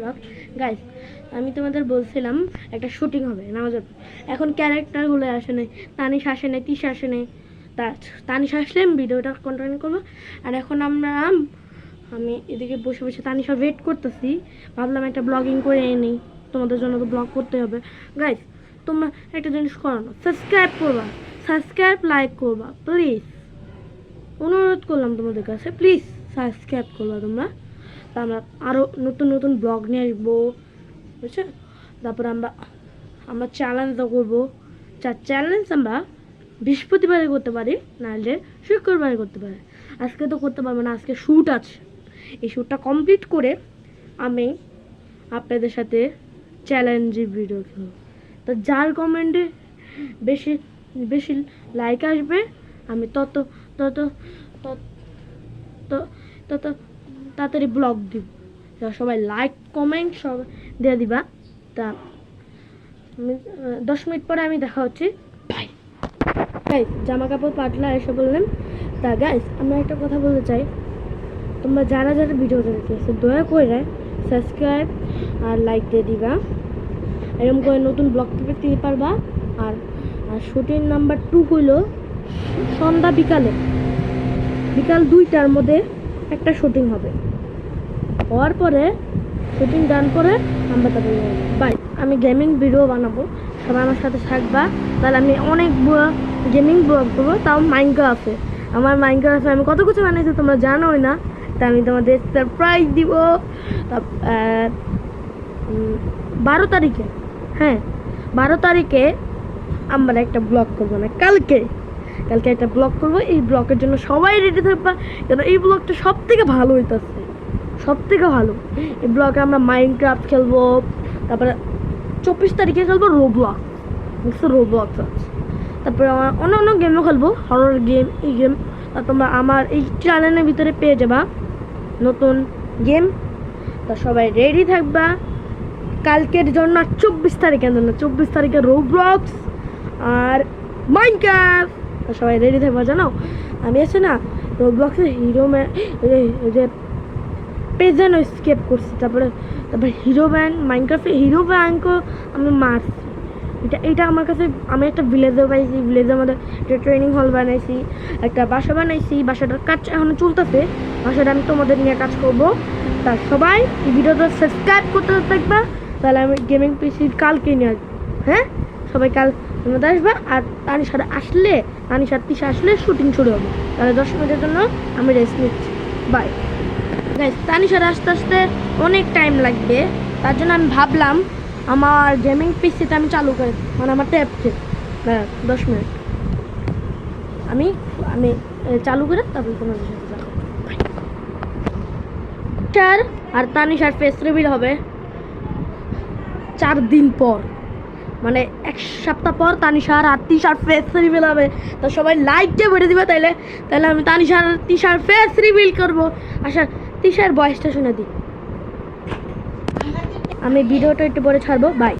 Blog guys, আমি তোমাদের বলছিলাম একটা শুটিং হবে নামাজের পর। এখন ক্যারেক্টারগুলো আসে নাই, তানিশ আসে নাই, তিশা আসে নাই। তানিশ আসলে আমি ভিডিওটা কন্টিনিউ করবো। আর এখন আমি এদিকে বসে বসে তানিশার ওয়েট করতেছি। ভাবলাম একটা ব্লগিং করে নিই, তোমাদের জন্য তো ব্লগ করতে হবে। গাইস, তোমরা একটা জিনিস করো না, সাবস্ক্রাইব করবা, সাবস্ক্রাইব লাইক করবা প্লিজ, অনুরোধ করলাম তোমাদের কাছে, প্লিজ সাবস্ক্রাইব করবা তোমরা। তা আমরা আরও নতুন নতুন ব্লগ নিয়ে আসবো, বুঝছো? তারপর আমরা চ্যালেঞ্জও করবো। চ্যালেঞ্জ আমরা বৃহস্পতিবারে করতে পারি, নাহলে শুক্রবারে করতে পারি। আজকে তো করতে পারবো না, আজকে শ্যুট আছে। এই শ্যুটটা কমপ্লিট করে আমি আপনাদের সাথে চ্যালেঞ্জের ভিডিও খেলব। তো যার কমেন্টে বেশি বেশি লাইক আসবে, আমি তত তত তত তাড়াতাড়ি ব্লগ দিব। সবাই লাইক কমেন্ট সব দিয়ে দিবা। তা 10 মিনিট পরে আমি দেখা হচ্ছে। বাই গাইস, জামা কাপড় পাতলা এসে বললেন। তা গাইস, আমি একটা কথা বলতে চাই, তোমরা যারা যারা ভিডিওটা দেখতেছো দয়া করে সাবস্ক্রাইব আর লাইক দিয়ে দিবা। এরকম করে নতুন ব্লগ পেতে পারবা। আর শুটিং নাম্বার 2 হইল সন্ধ্যা বিকাল 2টার মধ্যে একটা শুটিং হবে। হওয়ার পরে শুটিং ডান করে আমরা তারপরে বাই। আমি গেমিং ভিডিও বানাবো, সবাই আমার সাথে থাকবা। তাহলে আমি অনেক গেমিং ব্লগ করবো, তাও মাইনক্রাফটে। আমার মাইনক্রাফটে আমি কত কিছু বানাইছি তোমরা জানোই না। তা আমি তোমাদের সারপ্রাইজ দিব 12 তারিখে। হ্যাঁ, 12 তারিখে আমরা একটা ব্লগ করবো, না কালকে একটা ব্লগ করবো। এই ব্লগের জন্য সবাই রেডি থাকবা, কেন এই ব্লগটা সব থেকে ভালো হইতেছে, সব থেকে ভালো। এই ব্লগে আমরা মাইনক্রাফট খেলবো, তারপরে 24 তারিখে খেলবো রোবলক্স আছে। তারপরে আমার অন্য গেমও খেলবো, হরর গেম। এই গেম তোমরা আমার এই চ্যানেলের ভিতরে পেয়ে যাবা নতুন গেম। তা সবাই রেডি থাকবা কালকের জন্য। 24 তারিখের জন্য, 24 তারিখে রোবলক্স আর মাইনক্রাফট। তা সবাই রেডি থাকবা। জানো আমি আছে না রোবলক্সের যে পেজেন্ট স্কেপ করছি। তারপরে হিরো ব্যাংক, মাইনক্রাফটে হিরো ব্যাংকও আমি মারছি। এটা আমার কাছে, আমি একটা ভিলেজও পাইছি। ভিলেজের মধ্যে একটা ট্রেনিং হল বানাইছি, একটা বাসা বানাইছি। বাসাটার কাজ এখনো চলতেছে, বাসাটা আমি তোমাদের নিয়ে কাজ করবো। তা সবাই এই ভিডিওটা সাবস্ক্রাইব করতে থাকবা, তাহলে আমি গেমিং পিসি কালকে নিয়ে আসবো। হ্যাঁ, সবাই কাল তোমাদের আসবা। আর তানিশার তিশা আসলে শুটিং শুরু হবে। তাহলে 10 মিনিটের জন্য আমি রেস্ট নিচ্ছি। বাই গাইস, তানিশার আস্তে আস্তে অনেক টাইম লাগবে, তার জন্য আমি ভাবলাম আমার গেমিং পিসিটা আমি চালু করে, মানে আমার ট্যাবকে 10 মিনিট আমি চালু করে তারপরে তোমাদের সাথে দেখা হবে। আর তানিশার ফেস রিভিল হবে 4 দিন পর, মানে 1 সপ্তাহ পর তানিশার আর তিশার ফেস রিভিল হবে। তো সবাই লাইক দিয়ে বেড়ে দিবে, তাইলে আমি তিশার ফেস রিভিল করবো। আচ্ছা, তিশার বয়সটা শুনে দিই। আমি ভিডিওটা একটু পরে ছাড়বো। বাই।